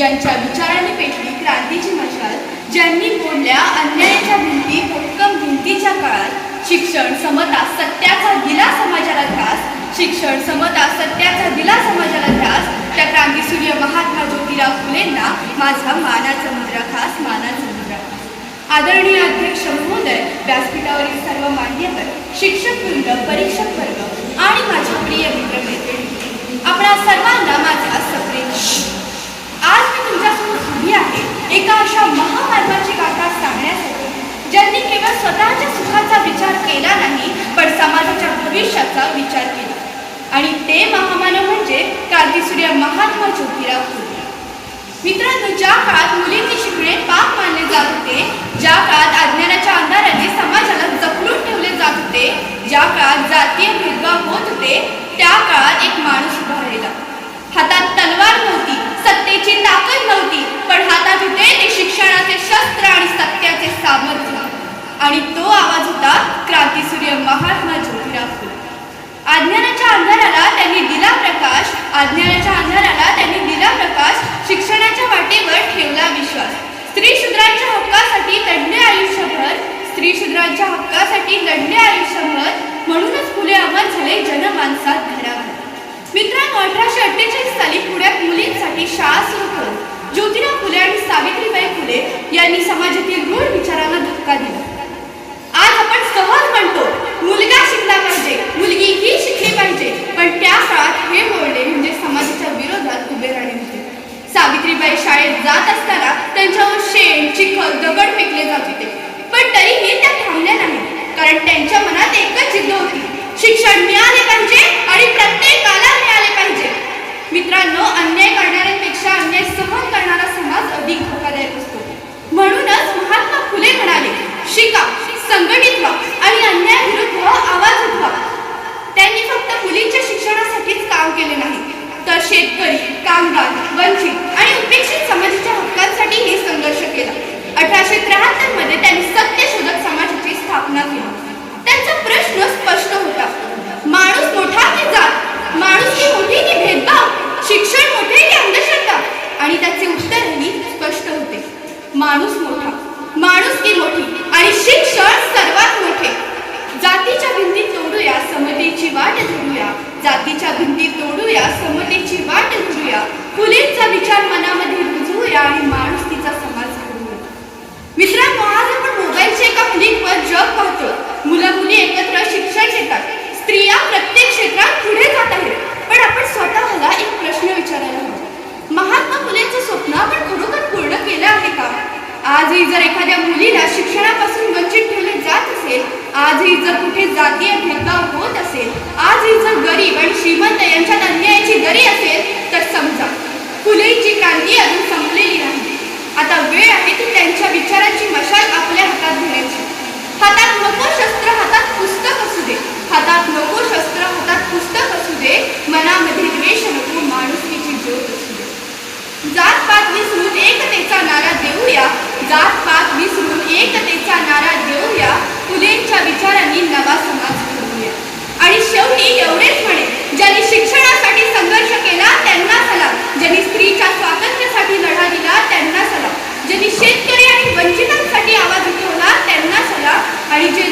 ज्यांच्या विचारांनी पेटली क्रांतीची मशाल, ज्यांनी मोडल्या अन्यायाच्या भिंती भक्कम भिंतीच्या काळात शिक्षण समता सत्याचा दिला समाजाला ध्यास, शिक्षण समता सत्याचा दिला समाजाला ध्यास, त्या क्रांतीसूर्य महात्मा ज्योतिराव फुलेंना माझा मानाचा मुद्रा खास, मानाचा मुद्रा खास. आदरणीय अध्यक्ष महोदय, व्यासपीठावरील सर्व मान्यवर, शिक्षक वृंद, परीक्षक वर्ग आणि माझ्या प्रिय मित्रमैत्रिणी, आपणा सर्वांना माझा सप्रेम. आज मी तुमच्यासमोर उभी आहे एका अशा महामानवाची गाथा सांगण्यासाठी ज्यांनी केवळ स्वतःच्या सुखाचा विचार केला नाही, पण समाजाच्या भविष्याचा विचार केला. आणि ते महामानव म्हणजे क्रांतीसूर्य महात्मा ज्योतिराव फुले. मित्रांनो, ज्या काळात मुलींनी शिकणे पाप मानले जात होते, ज्या काळात अज्ञानाच्या अंधाराने समाजाला जखडून ठेवले जात होते, ज्या काळात जातीय भेदभाव होत होते, त्या काळात एक माणूस उभा राहिला. हातात तलवार नव्हती, सत्तेची ताकद नव्हती, पण हातात होते ते शिक्षणाचे शस्त्र आणि सत्याचे सामर्थ्य. आणि तो आवाज होता क्रांतीसूर्य महात्मा ज्योतिराव फुले. अज्ञानाच्या अंधाराला त्यांनी दिला प्रकाश, अज्ञानाच्या अंधाराला त्यांनी दिला प्रकाश, शिक्षणाच्या वाटेवर ठेवला विश्वास. स्त्री शूद्रांच्या हक्कासाठी लढले आयुष्यभर, स्त्री शूद्रांच्या हक्कासाठी लढले आयुष्यभर, म्हणूनच फुले अमर झाले जनमानसात घराघर. मित्रांनो, 1848 साली पुण्यात मुलींसाठी शाळा सुरू करून ज्योतिराव फुले आणि सावित्रीबाई फुले यांनी समाजातील रूढ विचारांना धक्का दिला. आज आपण सहज म्हणतो मुलगा शिकला पाहिजे, मुलगी ही शिकली पाहिजे, पण त्या काळात हे बोलणे म्हणजे समाजाच्या विरोधात उभे राहणे होते. सावित्रीबाई शाळेत जात असताना त्यांच्यावर शेण, चिखल, दगड फेकले जात होते, पण तरीही त्या थांबल्या नाही, कारण त्यांच्या मनात एकच जिद्द होती, शिक्षण मिळाले पाहिजे आणि प्रत्येकाला मिळाले पाहिजे. मित्रांनो, अन्याय करणाऱ्यांपेक्षा अन्याय सहन करणारा समाज अधिक धोकादायक असतो. म्हणूनच महात्मा फुले म्हणाले, शिका, संघटित व्हा आणि अन्यायाविरुद्ध आवाज उठवा. त्यांनी फक्त मुलींच्या शिक्षणासाठीच काम केले नाही, तर शेतकरी, कामगार, वंचित आणि उपेक्षित समाजाच्या हक्कांसाठीही संघर्ष केला. 1873 मध्ये त्यांनी सत्यशोधक समाजाची स्थापना केली. त्यांचा प्रश्न स्पष्ट होता, माणूस मोठा की जात, माणूस की मोठी की भेदभाव, शिक्षण मोठे की अंधश्रद्धा. आणि त्याचे उत्तरही स्पष्ट होते, माणूस मोठा, माणूस की मोठी आणि शिक्षण सर्वात मोठे. जातीच्या भिंती तोडूया, समतेची वाट धरूया, जातीच्या भिंती तोडूया, समतेची वाट धरूया, फुलेंचा विचार मनामध्ये रुजवूया आणि माणुसकीचा समाज घडवूया. मित्रांनो, आज आपण मोबाईलच्या एका क्लिकवर जग पाहतो. मुलं मुली एकत्र शिक्षण घेतात, स्त्रिया प्रत्येक क्षेत्रात पुढे जात आहेत, पण आपण स्वतःला एक प्रश्न विचारायला हवा, महात्मा फुलेंचं स्वप्न आपण खरोखर पूर्ण केलं आहे का? आजही जर एखाद्या मुलीला शिक्षणापासून वंचित ठेवले जात असेल, आजही जर कुठे जातीय भेदभाव होत असेल, आजही जर गरीब आणि श्रीमंत यांच्यात अन्यायाची दरी असेल, तर समजा फुलेंची क्रांती अजून संपलेली नाही. आता वेळ आहे की त्यांच्या विचारांची मशाल आपल्या हातात घेण्याची. हातात नको शस्त्र, हातात पुस्तक असू दे, हातात नको शस्त्र, हातात पुस्तक असू दे, मनामध्ये द्वेष नको, माणुसकीची ज्योत असू दे. जात पात विसरून एकतेचा नारा देऊया, जात पात विसरून एकतेचा नारा देऊया, फुलेंच्या विचारांनी नवा समाज घडवूया. आणि शेवटी एवढेच म्हणे, ज्यांनी शिक्षणासाठी संघर्ष केला त्यांना सलाम, ज्यांनी स्त्रीच्या स्वातंत्र्यासाठी लढा दिला त्यांना सलाम, ज्यांनी शेतकरी आणि वंचितांसाठी आवाज उठवला त्यांना सलाम, आणि जे